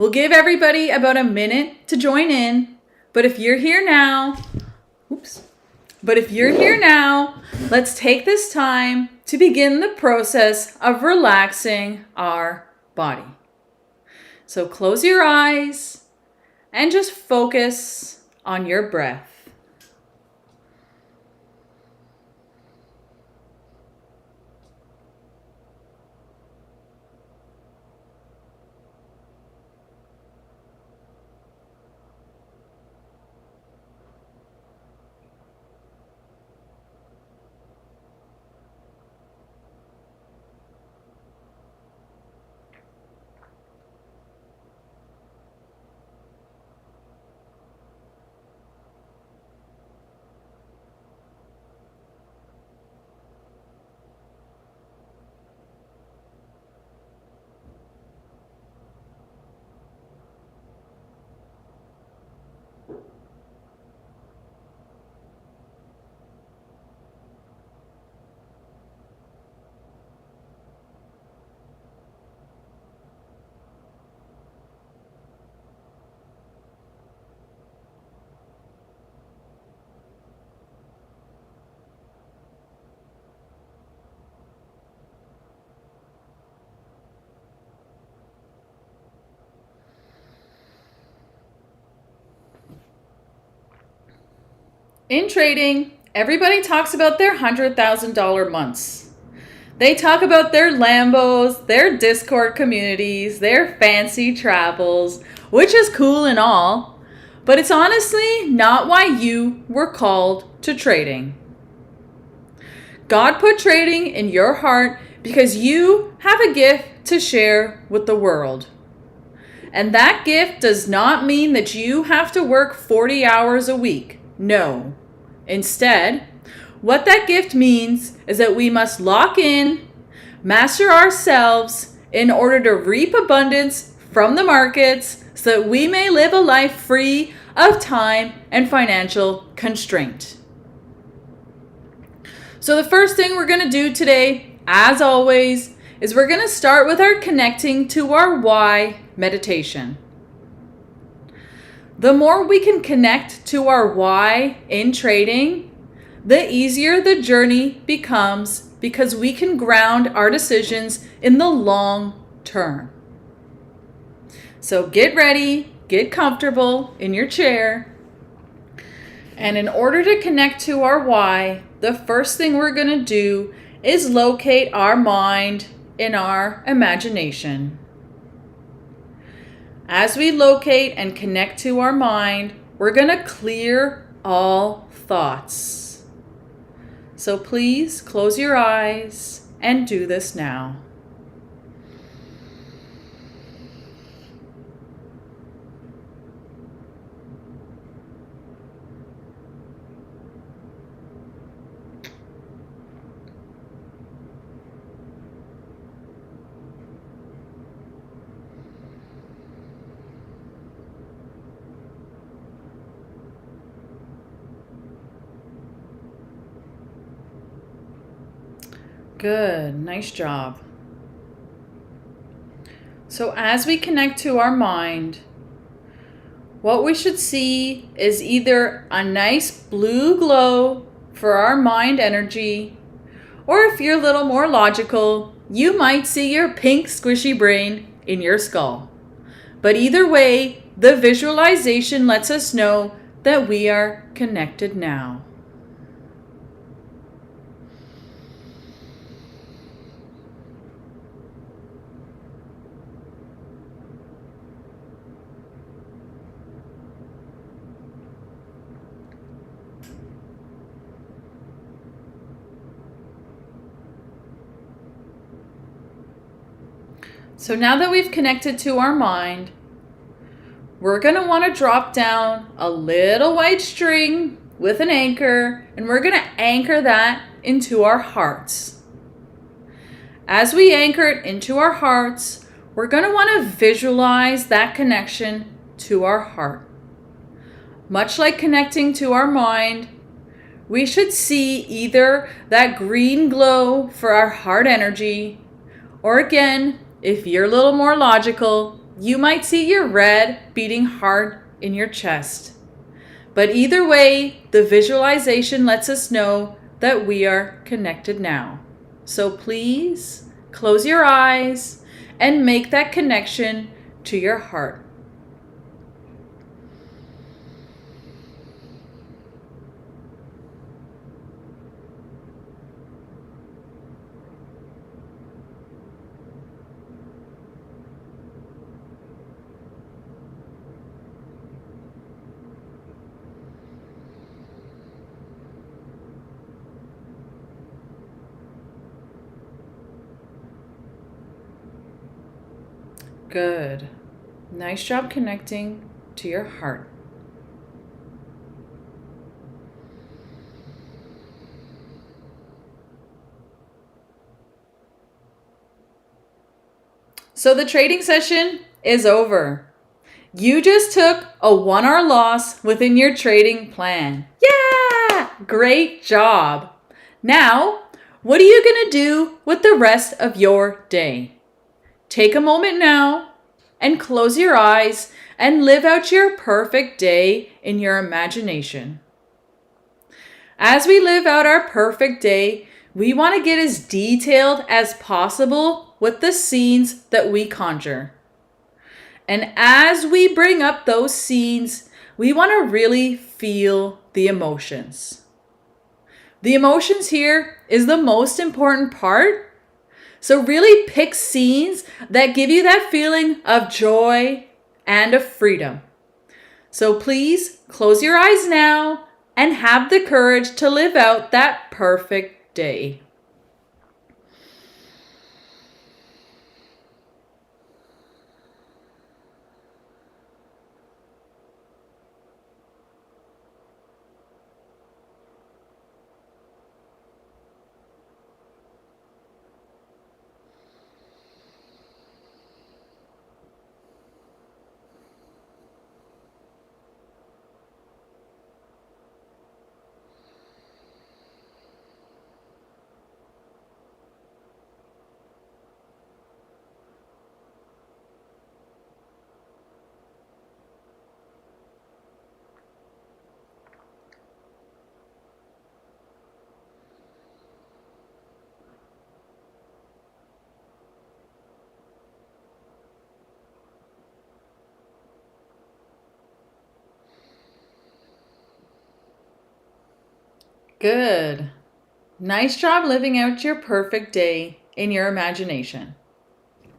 We'll give everybody about a minute to join in, but if you're here now, let's take this time to begin the process of relaxing our body. So close your eyes and just focus on your breath. In trading, everybody talks about their $100,000 months. They talk about their Lambos, their Discord communities, their fancy travels, which is cool and all, but it's honestly not why you were called to trading. God put trading in your heart because you have a gift to share with the world. And that gift does not mean that you have to work 40 hours a week. No. Instead, what that gift means is that we must lock in, master ourselves in order to reap abundance from the markets so that we may live a life free of time and financial constraint. So the first thing we're going to do today, as always, is we're going to start with our connecting to our why meditation. The more we can connect to our why in trading, the easier the journey becomes because we can ground our decisions in the long term. So get ready, get comfortable in your chair. And in order to connect to our why, the first thing we're going to do is locate our mind in our imagination. As we locate and connect to our mind, we're going to clear all thoughts. So please close your eyes and do this now. Good, nice job. So as we connect to our mind, what we should see is either a nice blue glow for our mind energy, or if you're a little more logical, you might see your pink squishy brain in your skull. But either way, the visualization lets us know that we are connected now. So now that we've connected to our mind, we're going to want to drop down a little white string with an anchor, and we're going to anchor that into our hearts. As we anchor it into our hearts, we're going to want to visualize that connection to our heart. Much like connecting to our mind, we should see either that green glow for our heart energy, or again, if you're a little more logical, You might see your red beating hard in your chest. But either way, the visualization lets us know that we are connected now. So please close your eyes and make that connection to your heart. Good. Nice job connecting to your heart. So the trading session is over. You just took a 1 hour loss within your trading plan. Yeah! Great job. Now, what are you going to do with the rest of your day? Take a moment now and close your eyes and live out your perfect day in your imagination. As we live out our perfect day, we want to get as detailed as possible with the scenes that we conjure. And as we bring up those scenes, we want to really feel the emotions. The emotions here is the most important part. So really pick scenes that give you that feeling of joy and of freedom. So please close your eyes now and have the courage to live out that perfect day. Good. Nice job living out your perfect day in your imagination.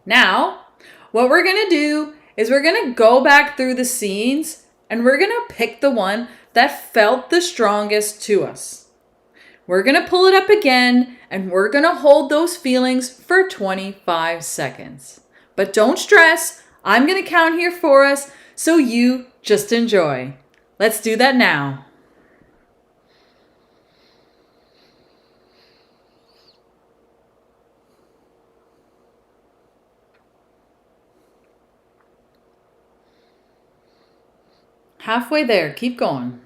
Now, what we're going to do is we're going to go back through the scenes and we're going to pick the one that felt the strongest to us. We're going to pull it up again and we're going to hold those feelings for 25 seconds. But don't stress, I'm going to count here for us so you just enjoy. Let's do that now. Halfway there, keep going.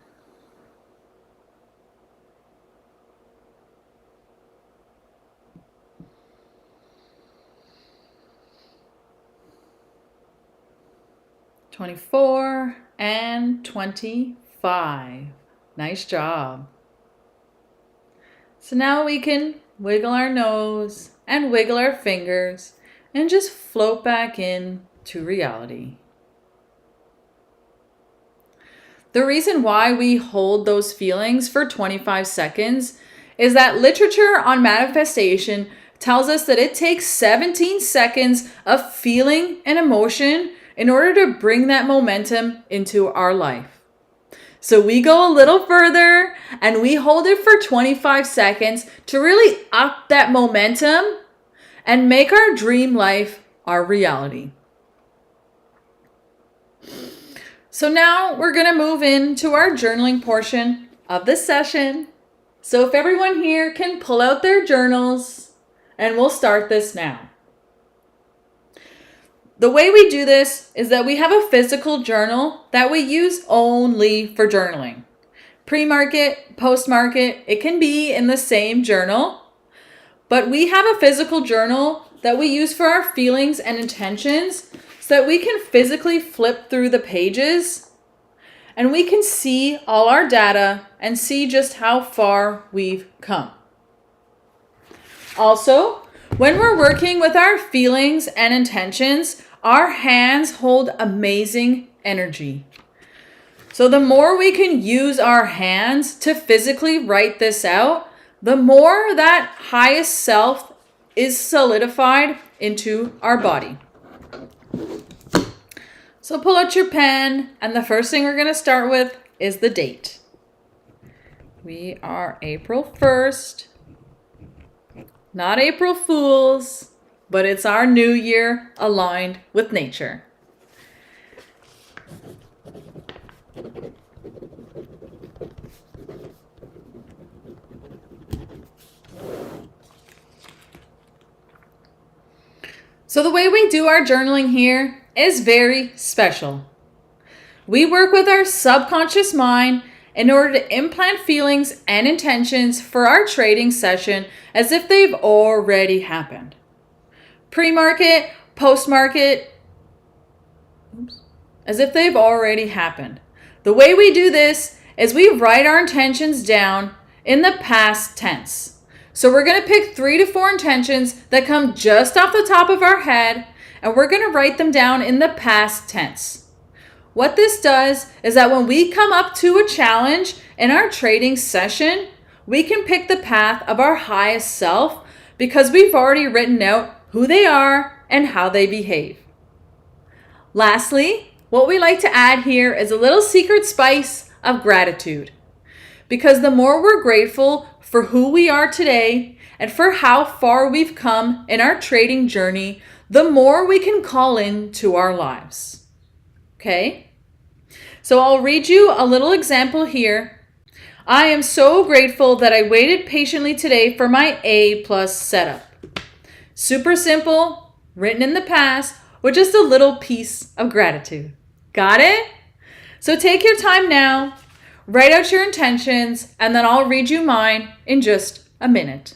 $24 and $25. Nice job. So now we can wiggle our nose and wiggle our fingers and just float back in to reality. The reason why we hold those feelings for 25 seconds is that literature on manifestation tells us that it takes 17 seconds of feeling an emotion in order to bring that momentum into our life. So we go a little further and we hold it for 25 seconds to really up that momentum and make our dream life our reality. So now we're going to move into our journaling portion of the session. So if everyone here can pull out their journals, and we'll start this now. The way we do this is that we have a physical journal that we use only for journaling. Pre-market, post-market, it can be in the same journal, but we have a physical journal that we use for our feelings and intentions so that we can physically flip through the pages and we can see all our data and see just how far we've come. Also, when we're working with our feelings and intentions, our hands hold amazing energy. So the more we can use our hands to physically write this out, the more that highest self is solidified into our body. So pull out your pen, and the first thing we're going to start with is the date. We are April 1st. Not April Fools, but it's our new year aligned with nature. So the way we do our journaling here is very special. We work with our subconscious mind in order to implant feelings and intentions for our trading session as if they've already happened. Pre-market, post-market, as if they've already happened. The way we do this is we write our intentions down in the past tense. So we're going to pick 3 to 4 intentions that come just off the top of our head, and we're going to write them down in the past tense. What this does is that when we come up to a challenge in our trading session, we can pick the path of our highest self because we've already written out who they are and how they behave. Lastly, what we like to add here is a little secret spice of gratitude. Because the more we're grateful for who we are today and for how far we've come in our trading journey, the more we can call into our lives. Okay? So I'll read you a little example here. I am so grateful that I waited patiently today for my A+ setup. Super simple, written in the past, with just a little piece of gratitude. Got it? So take your time now, write out your intentions, and then I'll read you mine in just a minute.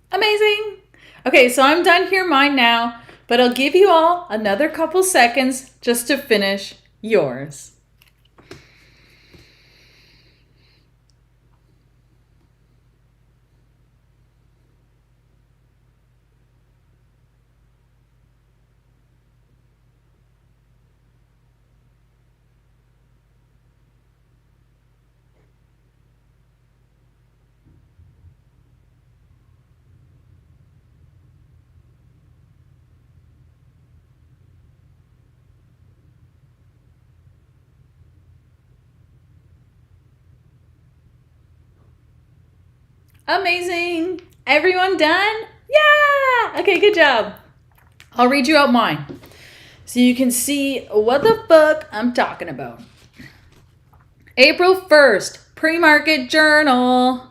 Amazing. Okay, so I'm done here mine now, but I'll give you all another couple seconds just to finish yours. Amazing. Everyone done? Yeah. Okay, good job. I'll read you out mine so you can see what the fuck I'm talking about. April 1st, pre-market journal.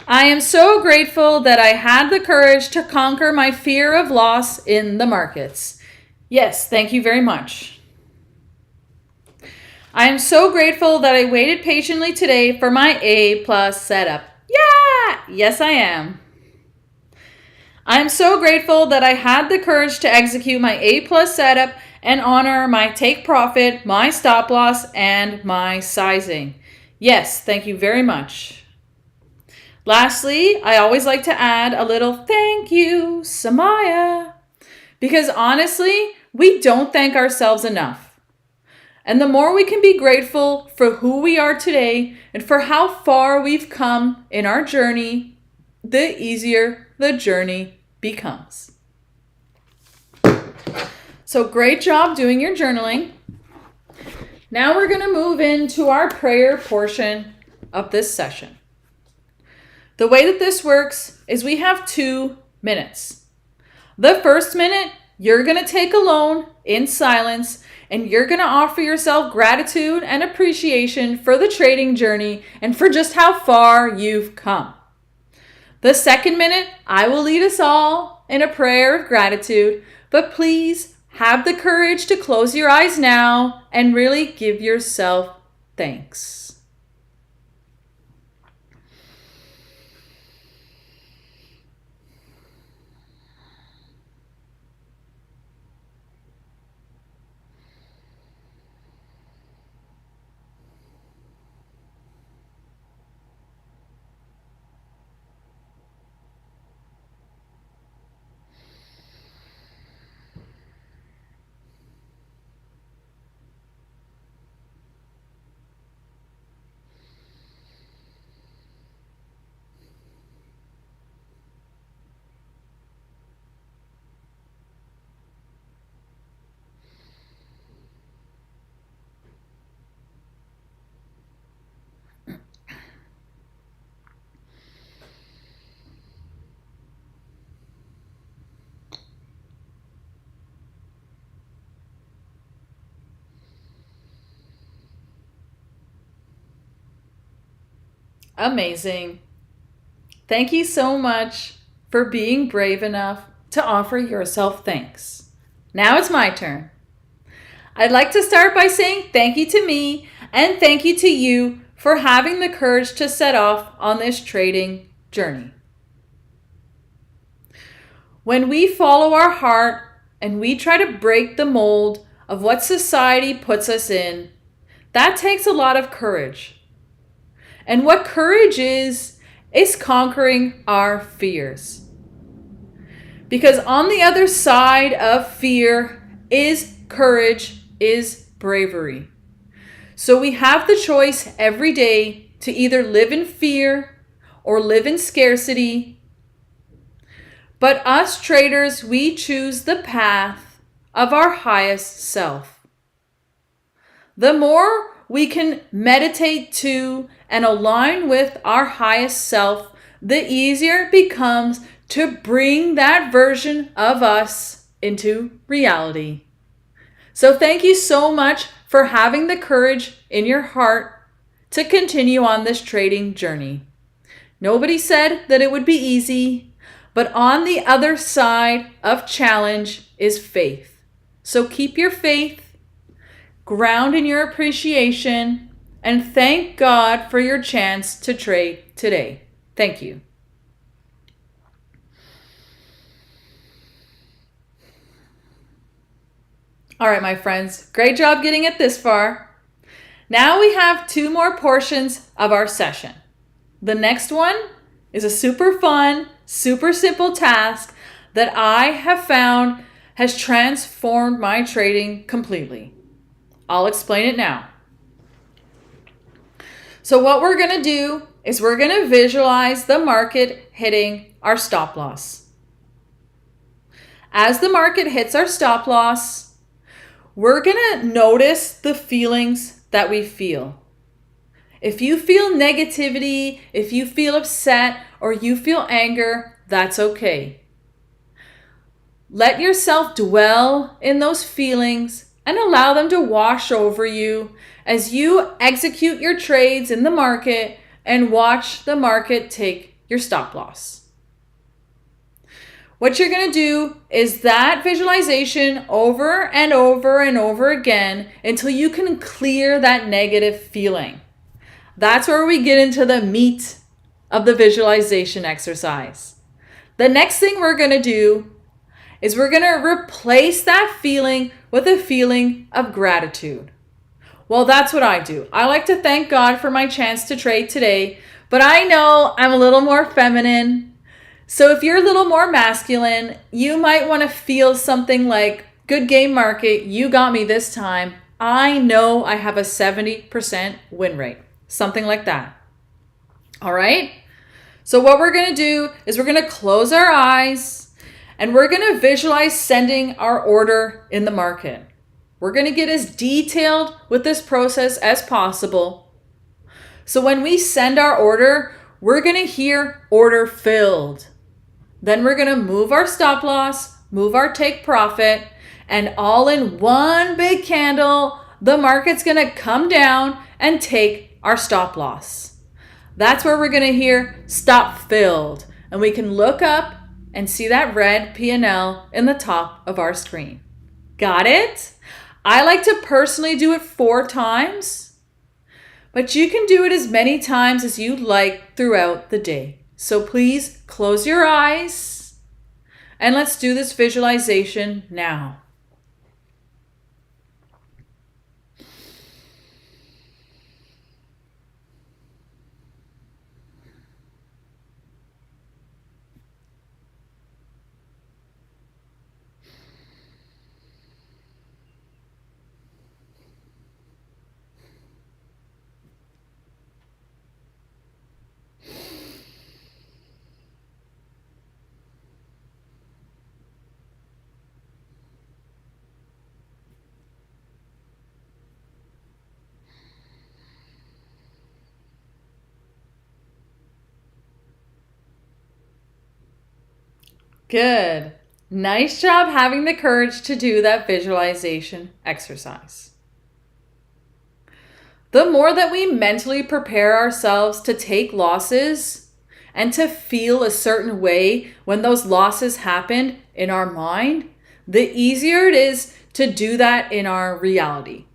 I am so grateful that I had the courage to conquer my fear of loss in the markets. Yes, thank you very much. I am so grateful that I waited patiently today for my A+ setup. Yeah! Yes, I am. I am so grateful that I had the courage to execute my A+ setup and honor my take profit, my stop loss, and my sizing. Yes, thank you very much. Lastly, I always like to add a little thank you, Samaya, because honestly, we don't thank ourselves enough. And the more we can be grateful for who we are today and for how far we've come in our journey, the easier the journey becomes. So great job doing your journaling. Now we're going to move into our prayer portion of this session. The way that this works is we have 2 minutes. The first minute, you're going to take alone in silence, and you're going to offer yourself gratitude and appreciation for the trading journey and for just how far you've come. The second minute, I will lead us all in a prayer of gratitude, but please have the courage to close your eyes now and really give yourself thanks. Amazing. Thank you so much for being brave enough to offer yourself thanks. Now it's my turn. I'd like to start by saying thank you to me and thank you to you for having the courage to set off on this trading journey. When we follow our heart and we try to break the mold of what society puts us in, that takes a lot of courage. And what courage is conquering our fears. Because on the other side of fear is courage, is bravery. So we have the choice every day to either live in fear or live in scarcity. But us traders, we choose the path of our highest self. The more we can meditate to and align with our highest self, the easier it becomes to bring that version of us into reality. So thank you so much for having the courage in your heart to continue on this trading journey. Nobody said that it would be easy, but on the other side of challenge is faith. So keep your faith, ground in your appreciation, and thank God for your chance to trade today. Thank you. All right, my friends, great job getting it this far. Now we have 2 more portions of our session. The next one is a super fun, super simple task that I have found has transformed my trading completely. I'll explain it now. So what we're going to do is we're going to visualize the market hitting our stop loss. As the market hits our stop loss, we're going to notice the feelings that we feel. If you feel negativity, if you feel upset, or you feel anger, that's okay. Let yourself dwell in those feelings and allow them to wash over you as you execute your trades in the market and watch the market take your stop loss. What you're going to do is that visualization over and over and over again until you can clear that negative feeling. That's where we get into the meat of the visualization exercise. The next thing we're going to do is we're going to replace that feeling with a feeling of gratitude. Well, that's what I do. I like to thank God for my chance to trade today, but I know I'm a little more feminine. So if you're a little more masculine, you might want to feel something like, good game market, you got me this time. I know I have a 70% win rate. Something like that. All right? So what we're going to do is we're going to close our eyes and we're going to visualize sending our order in the market. We're going to get as detailed with this process as possible. So when we send our order, we're going to hear order filled. Then we're going to move our stop loss, move our take profit, and all in one big candle, the market's going to come down and take our stop loss. That's where we're going to hear stop filled. And we can look up and see that red P&L in the top of our screen. Got it? I like to personally do it 4 times, but you can do it as many times as you like throughout the day. So please close your eyes and let's do this visualization now. Good. Nice job having the courage to do that visualization exercise. The more that we mentally prepare ourselves to take losses and to feel a certain way when those losses happen in our mind, the easier it is to do that in our reality.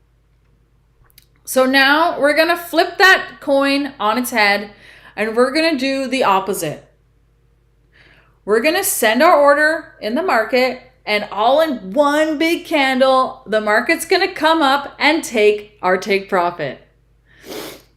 So now we're going to flip that coin on its head and we're going to do the opposite. We're going to send our order in the market and all in one big candle, the market's going to come up and take our take profit.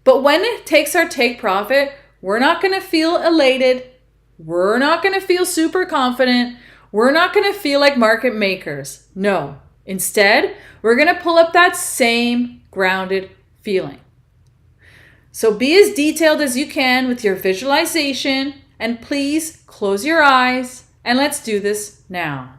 But when it takes our take profit, we're not going to feel elated. We're not going to feel super confident. We're not going to feel like market makers. No. Instead, we're going to pull up that same grounded feeling. So be as detailed as you can with your visualization. And please close your eyes and let's do this now.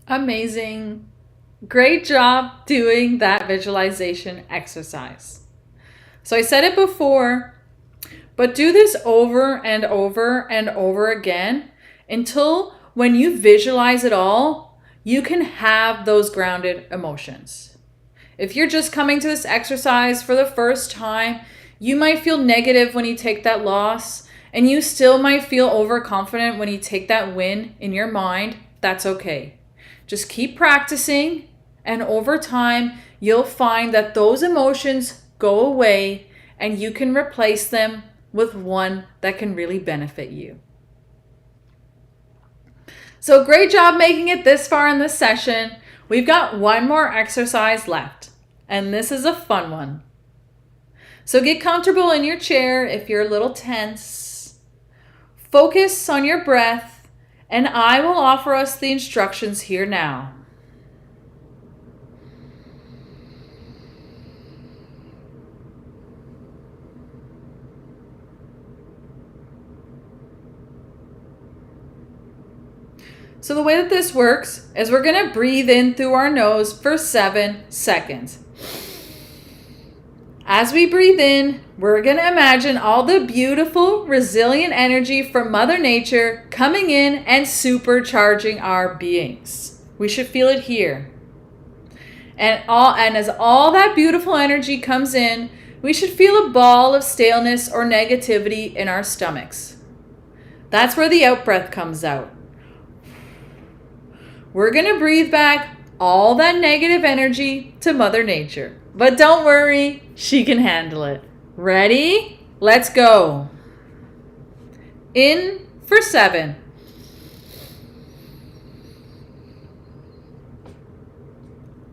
Amazing. Great job doing that visualization exercise. So I said it before, but do this over and over and over again until when you visualize it all, you can have those grounded emotions. If you're just coming to this exercise for the first time, you might feel negative when you take that loss, and you still might feel overconfident when you take that win in your mind. That's okay. Just keep practicing, and over time, you'll find that those emotions go away and you can replace them with one that can really benefit you. So great job making it this far in this session. We've got one more exercise left, and this is a fun one. So get comfortable in your chair if you're a little tense. Focus on your breath, and I will offer us the instructions here now. So the way that this works is we're going to breathe in through our nose for 7 seconds. As we breathe in, we're going to imagine all the beautiful, resilient energy from Mother Nature coming in and supercharging our beings. We should feel it here. And as all that beautiful energy comes in, we should feel a ball of staleness or negativity in our stomachs. That's where the out breath comes out. We're going to breathe back all that negative energy to Mother Nature. But don't worry, she can handle it. Ready? Let's go. In for 7.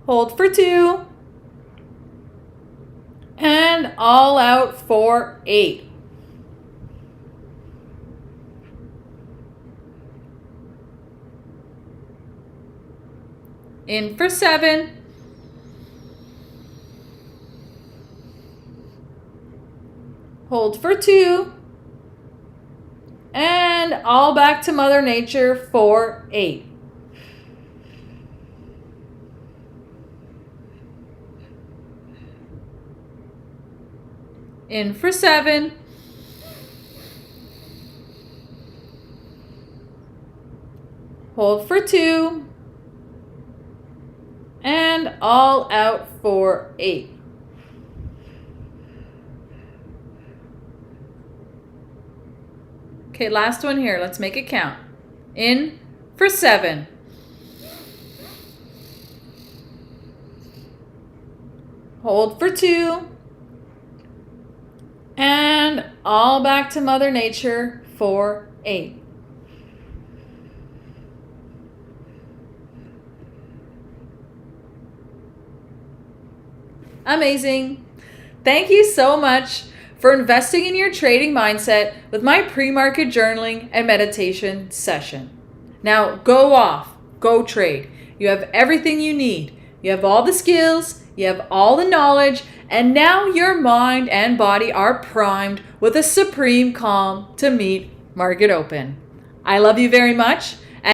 Hold for 2. And all out for 8. In for 7. Hold for 2. And all back to Mother Nature for 8. In for 7. Hold for 2. And all out for 8. Okay, last one here. Let's make it count. In for 7. Hold for 2. And all back to Mother Nature for 8. Amazing. Thank you so much for investing in your trading mindset with my pre-market journaling and meditation session. Now go off, go trade. You have everything you need. You have all the skills, you have all the knowledge, and now your mind and body are primed with a supreme calm to meet market open. I love you very much.